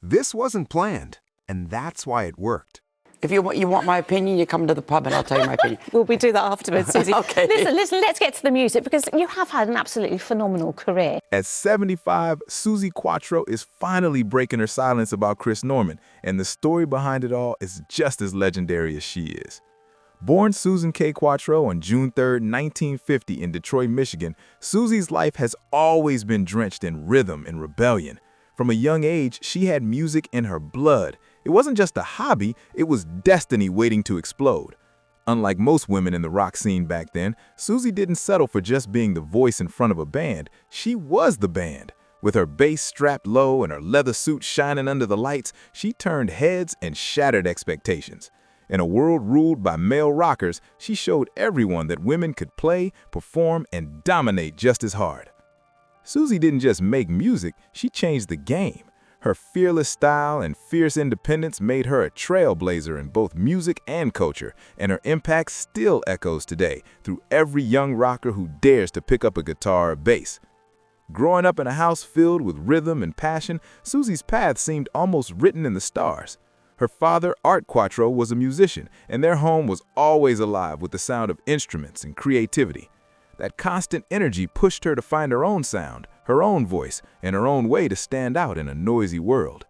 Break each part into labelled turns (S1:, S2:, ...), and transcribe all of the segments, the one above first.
S1: This wasn't planned, and that's why it worked.
S2: If you want my opinion, you come to the pub and I'll tell you my opinion.
S3: Will we do that afterwards, Suzi?
S2: Okay.
S3: Listen, let's get to the music, because you have had an absolutely phenomenal career.
S4: At 75, Suzi Quatro is finally breaking her silence about Chris Norman, and the story behind it all is just as legendary as she is. Born Susan K. Quatro on June 3, 1950 in Detroit, Michigan, Suzi's life has always been drenched in rhythm and rebellion. From a young age, she had music in her blood. It wasn't just a hobby, it was destiny waiting to explode. Unlike most women in the rock scene back then, Suzi didn't settle for just being the voice in front of a band. She was the band. With her bass strapped low and her leather suit shining under the lights, she turned heads and shattered expectations. In a world ruled by male rockers, she showed everyone that women could play, perform, and dominate just as hard. Suzi didn't just make music, she changed the game. Her fearless style and fierce independence made her a trailblazer in both music and culture, and her impact still echoes today through every young rocker who dares to pick up a guitar or bass. Growing up in a house filled with rhythm and passion, Suzi's path seemed almost written in the stars. Her father, Art Quatro, was a musician, and their home was always alive with the sound of instruments and creativity. That constant energy pushed her to find her own sound, her own voice, and her own way to stand out in a noisy world.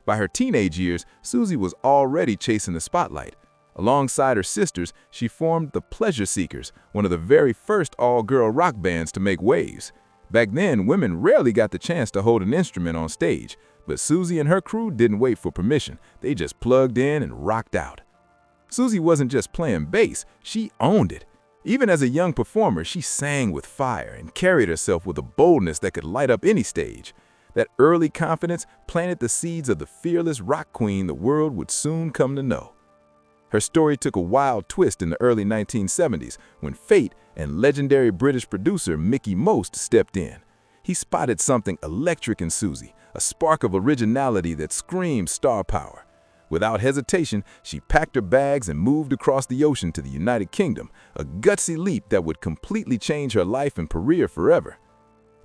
S4: By her teenage years, Suzi was already chasing the spotlight. Alongside her sisters, she formed the Pleasure Seekers, one of the very first all-girl rock bands to make waves. Back then, women rarely got the chance to hold an instrument on stage, but Suzi and her crew didn't wait for permission. They just plugged in and rocked out. Suzi wasn't just playing bass, she owned it. Even as a young performer, she sang with fire and carried herself with a boldness that could light up any stage. That early confidence planted the seeds of the fearless rock queen the world would soon come to know. Her story took a wild twist in the early 1970s when fate and legendary British producer Mickey Most stepped in. He spotted something electric in Suzi, a spark of originality that screamed star power. Without hesitation, she packed her bags and moved across the ocean to the United Kingdom, a gutsy leap that would completely change her life and career forever.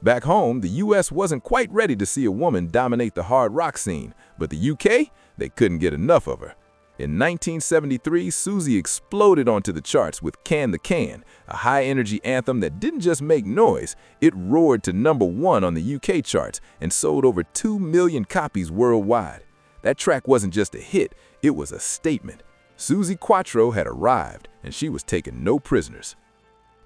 S4: Back home, the US wasn't quite ready to see a woman dominate the hard rock scene, but the UK, they couldn't get enough of her. In 1973, Suzi exploded onto the charts with Can the Can, a high-energy anthem that didn't just make noise, it roared to #1 on the UK charts and sold over 2 million copies worldwide. That track wasn't just a hit, it was a statement. Suzi Quatro had arrived, and she was taking no prisoners.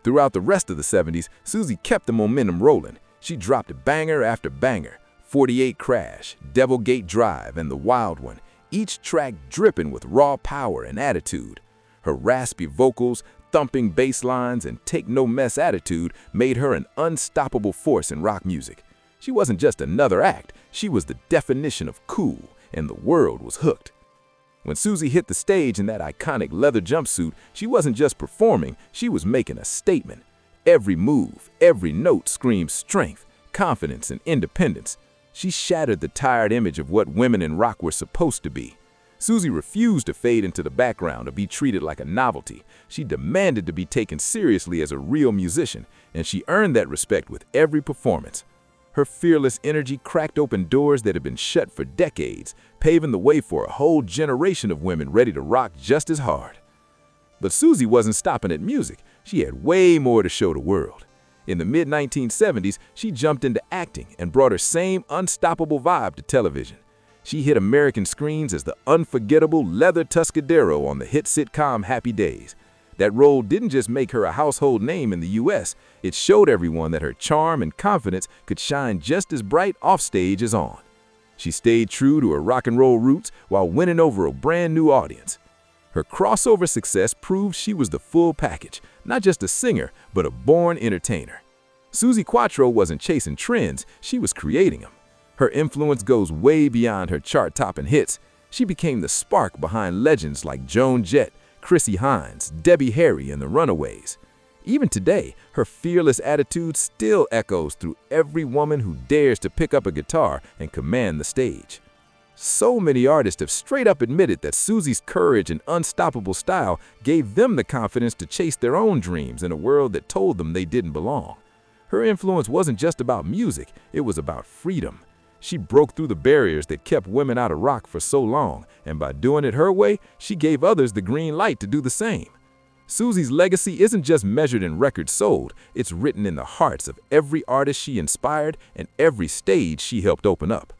S4: Throughout the rest of the 70s, Suzi kept the momentum rolling. She dropped banger after banger, 48 Crash, Devil Gate Drive, and The Wild One, each track dripping with raw power and attitude. Her raspy vocals, thumping bass lines, and take-no-mess attitude made her an unstoppable force in rock music. She wasn't just another act, she was the definition of cool, and the world was hooked. When Suzi hit the stage in that iconic leather jumpsuit, she wasn't just performing, she was making a statement. Every move, every note screamed strength, confidence, and independence. She shattered the tired image of what women in rock were supposed to be. Suzi refused to fade into the background or be treated like a novelty. She demanded to be taken seriously as a real musician, and she earned that respect with every performance. Her fearless energy cracked open doors that had been shut for decades, paving the way for a whole generation of women ready to rock just as hard. But Suzi wasn't stopping at music. She had way more to show the world. In the mid-1970s, she jumped into acting and brought her same unstoppable vibe to television. She hit American screens as the unforgettable Leather Tuscadero on the hit sitcom Happy Days. That role didn't just make her a household name in the US, it showed everyone that her charm and confidence could shine just as bright offstage as on. She stayed true to her rock and roll roots while winning over a brand new audience. Her crossover success proved she was the full package, not just a singer, but a born entertainer. Suzi Quatro wasn't chasing trends, she was creating them. Her influence goes way beyond her chart-topping hits. She became the spark behind legends like Joan Jett, Chrissie Hynde, Debbie Harry, and the Runaways. Even today, her fearless attitude still echoes through every woman who dares to pick up a guitar and command the stage. So many artists have straight up admitted that Suzi's courage and unstoppable style gave them the confidence to chase their own dreams in a world that told them they didn't belong. Her influence wasn't just about music, it was about freedom. She broke through the barriers that kept women out of rock for so long, and by doing it her way, she gave others the green light to do the same. Suzi's legacy isn't just measured in records sold, it's written in the hearts of every artist she inspired and every stage she helped open up.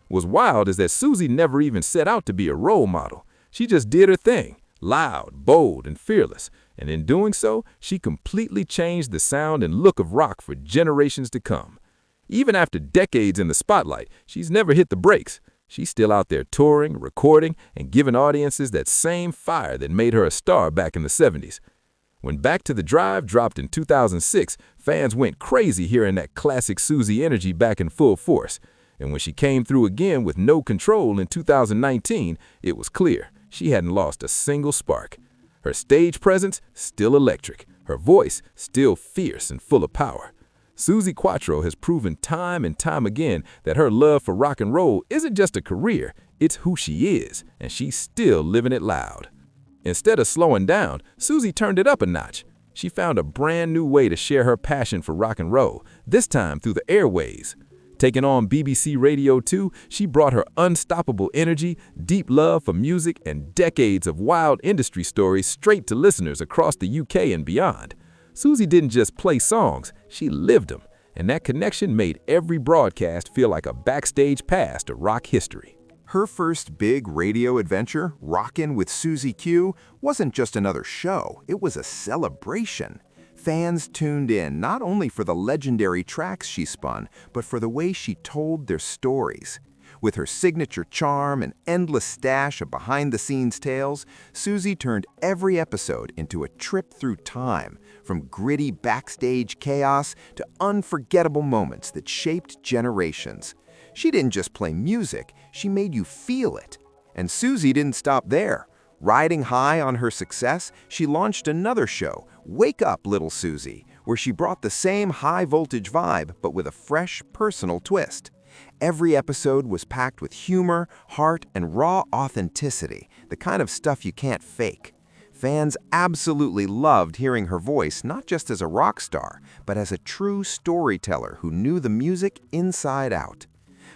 S4: What's wild is that Suzi never even set out to be a role model. She just did her thing, loud, bold, and fearless, and in doing so, she completely changed the sound and look of rock for generations to come. Even after decades in the spotlight, she's never hit the brakes. She's still out there touring, recording, and giving audiences that same fire that made her a star back in the 70s. When Back to the Drive dropped in 2006, fans went crazy hearing that classic Suzi energy back in full force. And when she came through again with No Control in 2019, it was clear she hadn't lost a single spark. Her stage presence, still electric. Her voice, still fierce and full of power. Suzi Quatro has proven time and time again that her love for rock and roll isn't just a career, it's who she is, and she's still living it loud. Instead of slowing down, Suzi turned it up a notch. She found a brand new way to share her passion for rock and roll, this time through the airways. Taking on BBC Radio 2, she brought her unstoppable energy, deep love for music, and decades of wild industry stories straight to listeners across the UK and beyond. Suzi didn't just play songs, she lived them, and that connection made every broadcast feel like a backstage pass to rock history.
S1: Her first big radio adventure, Rockin' with Suzi Q, wasn't just another show, it was a celebration. Fans tuned in not only for the legendary tracks she spun, but for the way she told their stories. With her signature charm and endless stash of behind-the-scenes tales, Suzi turned every episode into a trip through time, from gritty backstage chaos to unforgettable moments that shaped generations. She didn't just play music, she made you feel it. And Suzi didn't stop there. Riding high on her success, she launched another show, Wake Up, Little Suzi, where she brought the same high-voltage vibe, but with a fresh, personal twist. Every episode was packed with humor, heart, and raw authenticity, the kind of stuff you can't fake. Fans absolutely loved hearing her voice not just as a rock star, but as a true storyteller who knew the music inside out.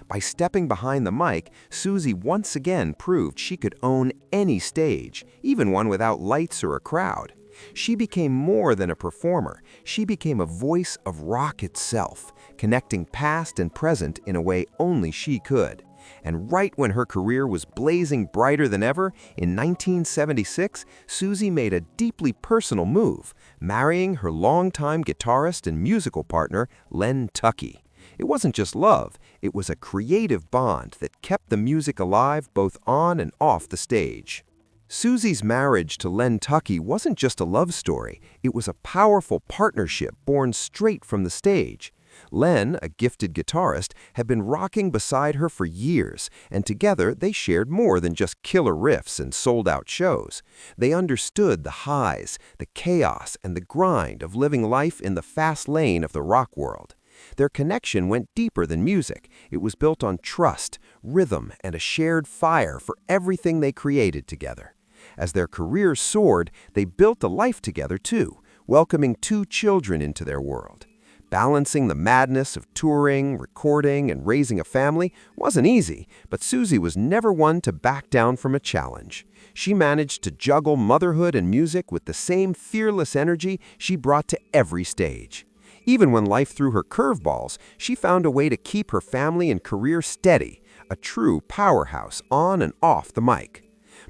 S1: By stepping behind the mic, Suzi once again proved she could own any stage, even one without lights or a crowd. She became more than a performer. She became a voice of rock itself, connecting past and present in a way only she could. And right when her career was blazing brighter than ever, in 1976, Suzi made a deeply personal move, marrying her longtime guitarist and musical partner, Len Tucky. It wasn't just love, it was a creative bond that kept the music alive both on and off the stage. Suzi's marriage to Len Tucky wasn't just a love story, it was a powerful partnership born straight from the stage. Len, a gifted guitarist, had been rocking beside her for years, and together they shared more than just killer riffs and sold-out shows. They understood the highs, the chaos, and the grind of living life in the fast lane of the rock world. Their connection went deeper than music. It was built on trust, rhythm, and a shared fire for everything they created together. As their careers soared, they built a life together too, welcoming 2 children into their world. Balancing the madness of touring, recording, and raising a family wasn't easy, but Suzi was never one to back down from a challenge. She managed to juggle motherhood and music with the same fearless energy she brought to every stage. Even when life threw her curveballs, she found a way to keep her family and career steady, a true powerhouse on and off the mic.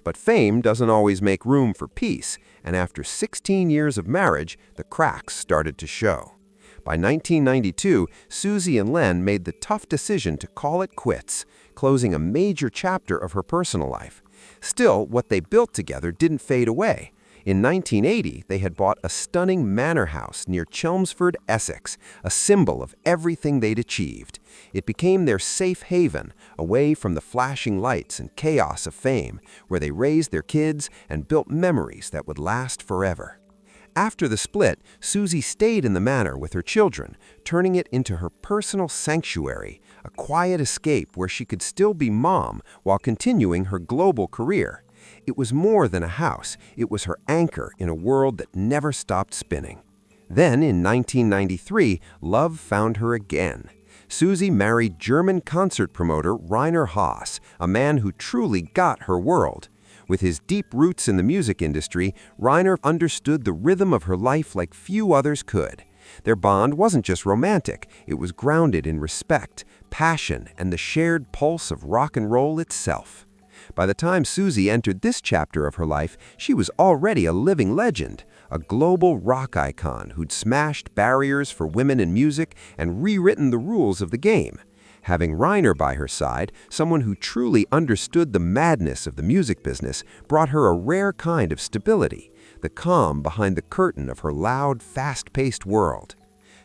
S1: But fame doesn't always make room for peace, and after 16 years of marriage, the cracks started to show. By 1992, Suzi and Len made the tough decision to call it quits, closing a major chapter of her personal life. Still, what they built together didn't fade away. In 1980, they had bought a stunning manor house near Chelmsford, Essex, a symbol of everything they'd achieved. It became their safe haven, away from the flashing lights and chaos of fame, where they raised their kids and built memories that would last forever. After the split, Suzi stayed in the manor with her children, turning it into her personal sanctuary, a quiet escape where she could still be mom while continuing her global career. It was more than a house, it was her anchor in a world that never stopped spinning. Then, in 1993, love found her again.
S5: Suzi married German concert promoter Rainer Haas, a man who truly got her world. With his deep roots in the music industry, Rainer understood the rhythm of her life like few others could. Their bond wasn't just romantic, it was grounded in respect, passion, and the shared pulse of rock and roll itself. By the time Suzi entered this chapter of her life, she was already a living legend, a global rock icon who'd smashed barriers for women in music and rewritten the rules of the game. Having Rainer by her side, someone who truly understood the madness of the music business, brought her a rare kind of stability, the calm behind the curtain of her loud, fast-paced world.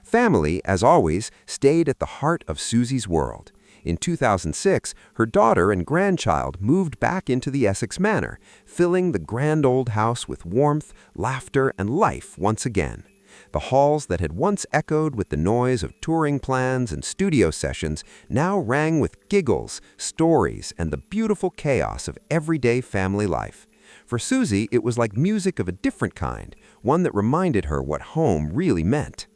S5: Family, as always, stayed at the heart of Suzi's world. In 2006, her daughter and grandchild moved back into the Essex Manor, filling the grand old house with warmth, laughter, and life once again. The halls that had once echoed with the noise of touring plans and studio sessions now rang with giggles, stories, and the beautiful chaos of everyday family life. For Suzi, it was like music of a different kind, one that reminded her what home really meant.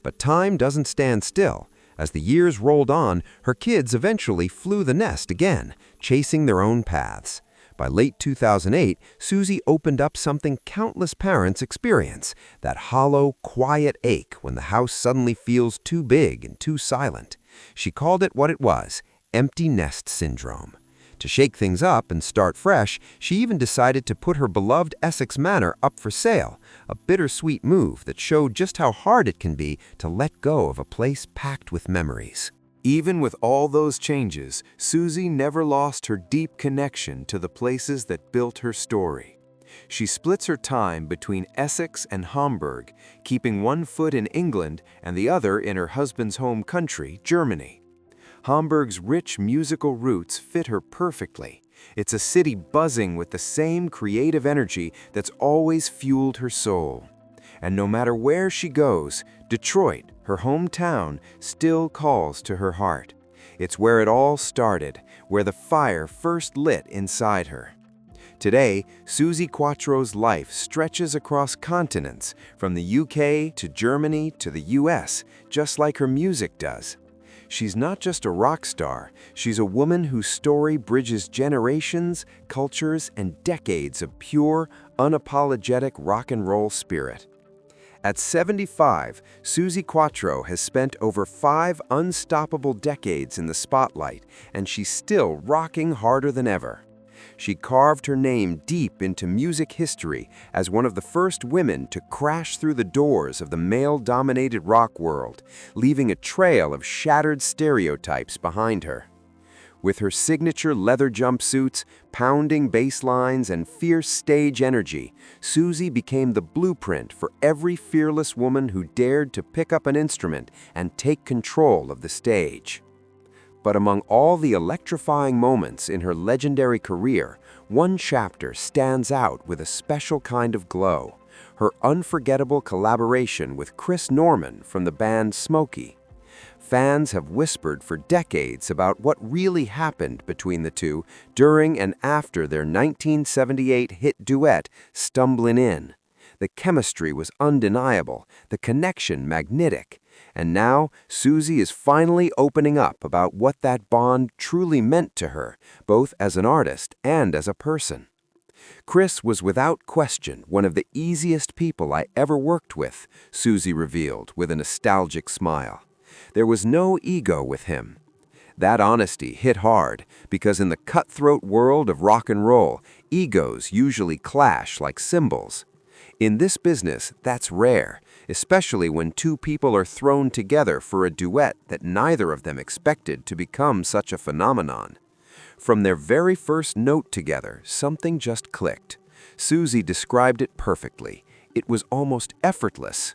S5: But time doesn't stand still. As the years rolled on, her kids eventually flew the nest again, chasing their own paths. By late 2008, Suzi opened up something countless parents experience, that hollow, quiet ache when the house suddenly feels too big and too silent. She called it what it was, empty nest syndrome. To shake things up and start fresh, she even decided to put her beloved Essex Manor up for sale, a bittersweet move that showed just how hard it can be to let go of a place packed with memories.
S6: Even with all those changes, Suzi never lost her deep connection to the places that built her story. She splits her time between Essex and Hamburg, keeping one foot in England and the other in her husband's home country, Germany. Hamburg's rich musical roots fit her perfectly. It's a city buzzing with the same creative energy that's always fueled her soul. And no matter where she goes, Detroit, her hometown, still calls to her heart. It's where it all started, where the fire first lit inside her. Today, Suzi Quatro's life stretches across continents, from the UK to Germany to the US, just like her music does. She's not just a rock star, she's a woman whose story bridges generations, cultures, and decades of pure, unapologetic rock and roll spirit. At 75, Suzi Quatro has spent over 5 unstoppable decades in the spotlight, and she's still rocking harder than ever. She carved her name deep into music history as one of the first women to crash through the doors of the male-dominated rock world, leaving a trail of shattered stereotypes behind her. With her signature leather jumpsuits, pounding bass lines, and fierce stage energy, Suzi became the blueprint for every fearless woman who dared to pick up an instrument and take control of the stage. But among all the electrifying moments in her legendary career, one chapter stands out with a special kind of glow: her unforgettable collaboration with Chris Norman from the band Smokey. Fans have whispered for decades about what really happened between the two during and after their 1978 hit duet, Stumblin' In. The chemistry was undeniable, the connection magnetic. And now, Suzi is finally opening up about what that bond truly meant to her, both as an artist and as a person. Chris was without question one of the easiest people I ever worked with, Suzi revealed with a nostalgic smile. There was no ego with him. That honesty hit hard, because in the cutthroat world of rock and roll, egos usually clash like cymbals. In this business, that's rare, especially when two people are thrown together for a duet that neither of them expected to become such a phenomenon. From their very first note together, something just clicked. Suzi described it perfectly. It was almost effortless.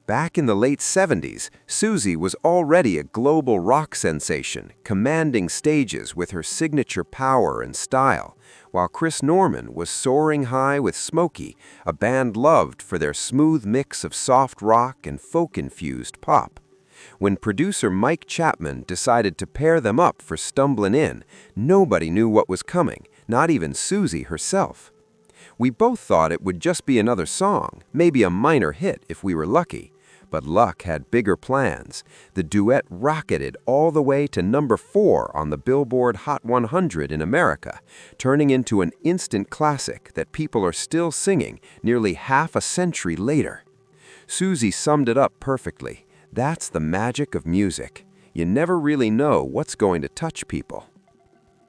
S6: Back in the late 70s, Suzi was already a global rock sensation, commanding stages with her signature power and style, while Chris Norman was soaring high with Smokey, a band loved for their smooth mix of soft rock and folk-infused pop. When producer Mike Chapman decided to pair them up for Stumblin' In, nobody knew what was coming, not even Suzi herself. We both thought it would just be another song, maybe a minor hit if we were lucky.
S5: But luck had bigger plans. The duet rocketed all the way to number 4 on the Billboard Hot 100 in America, turning into an instant classic that people are still singing nearly half a century later. Suzi summed it up perfectly. That's the magic of music. You never really know what's going to touch people.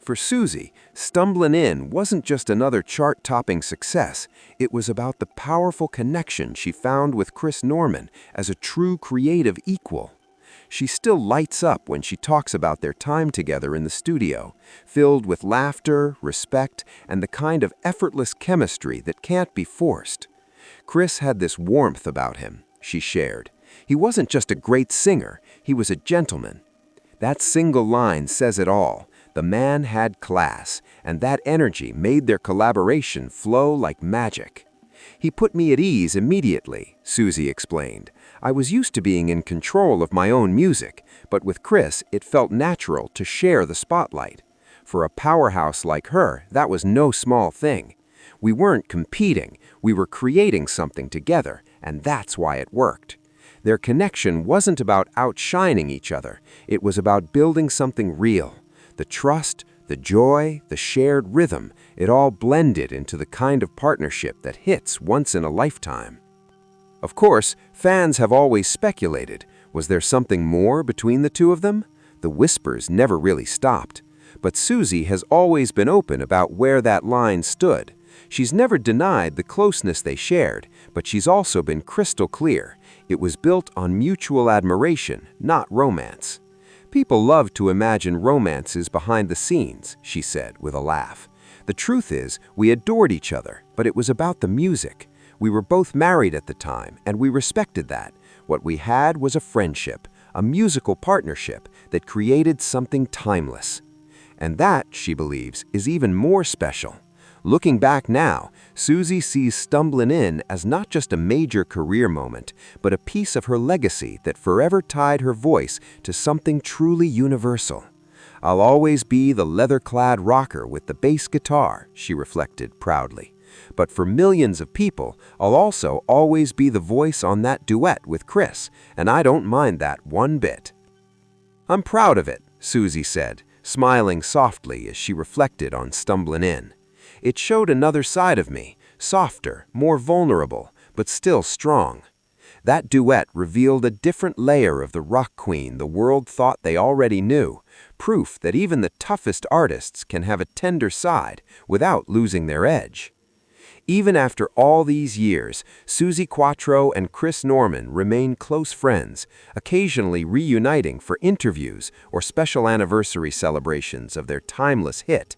S5: For Suzi, Stumblin' In wasn't just another chart-topping success. It was about the powerful connection she found with Chris Norman as a true creative equal. She still lights up when she talks about their time together in the studio, filled with laughter, respect, and the kind of effortless chemistry that can't be forced. Chris had this warmth about him, she shared. He wasn't just a great singer, he was a gentleman. That single line says it all. The man had class, and that energy made their collaboration flow like magic. He put me at ease immediately, Suzi explained. I was used to being in control of my own music, but with Chris, it felt natural to share the spotlight. For a powerhouse like her, that was no small thing. We weren't competing, we were creating something together, and that's why it worked. Their connection wasn't about outshining each other, it was about building something real. The trust, the joy, the shared rhythm, it all blended into the kind of partnership that hits once in a lifetime. Of course, fans have always speculated, was there something more between the two of them? The whispers never really stopped. But Suzi has always been open about where that line stood. She's never denied the closeness they shared, but she's also been crystal clear. It was built on mutual admiration, not romance. People love to imagine romances behind the scenes, she said with a laugh. The truth is, we adored each other, but it was about the music. We were both married at the time, and we respected that. What we had was a friendship, a musical partnership that created something timeless. And that, she believes, is even more special. Looking back now, Suzi sees Stumblin' In as not just a major career moment, but a piece of her legacy that forever tied her voice to something truly universal. I'll always be the leather-clad rocker with the bass guitar, she reflected proudly. But for millions of people, I'll also always be the voice on that duet with Chris, and I don't mind that one bit. I'm proud of it, Suzi said, smiling softly as she reflected on Stumblin' In. It showed another side of me, softer, more vulnerable, but still strong. That duet revealed a different layer of the rock queen the world thought they already knew, proof that even the toughest artists can have a tender side without losing their edge. Even after all these years, Suzi Quatro and Chris Norman remain close friends, occasionally reuniting for interviews or special anniversary celebrations of their timeless hit.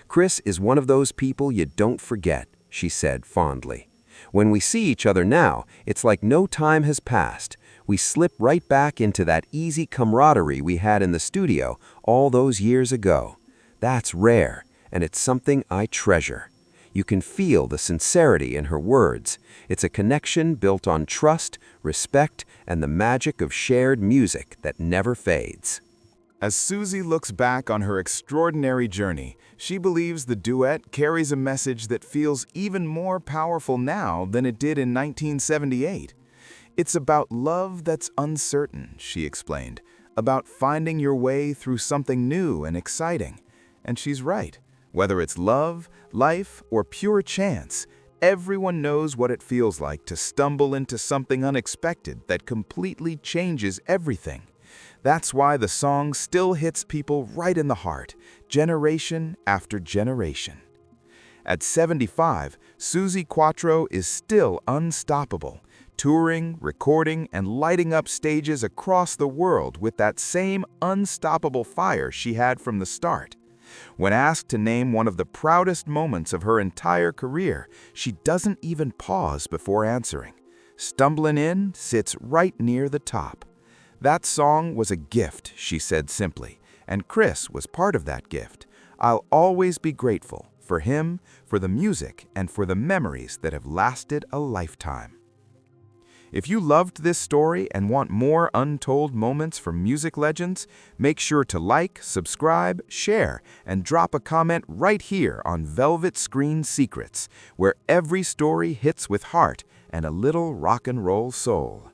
S5: Chris is one of those people you don't forget, she said fondly. When we see each other now, it's like no time has passed. We slip right back into that easy camaraderie we had in the studio all those years ago. That's rare, and it's something I treasure. You can feel the sincerity in her words. It's a connection built on trust, respect, and the magic of shared music that never fades.
S4: As Suzi looks back on her extraordinary journey, she believes the duet carries a message that feels even more powerful now than it did in 1978. It's about love that's uncertain, she explained, about finding your way through something new and exciting. And she's right. Whether it's love, life, or pure chance, everyone knows what it feels like to stumble into something unexpected that completely changes everything. That's why the song still hits people right in the heart, generation after generation. At 75, Suzi Quatro is still unstoppable, touring, recording, and lighting up stages across the world with that same unstoppable fire she had from the start. When asked to name one of the proudest moments of her entire career, she doesn't even pause before answering. Stumblin' In sits right near the top. That song was a gift, she said simply, and Chris was part of that gift. I'll always be grateful for him, for the music, and for the memories that have lasted a lifetime. If you loved this story and want more untold moments from music legends, make sure to like, subscribe, share, and drop a comment right here on Velvet Screen Secrets, where every story hits with heart and a little rock and roll soul.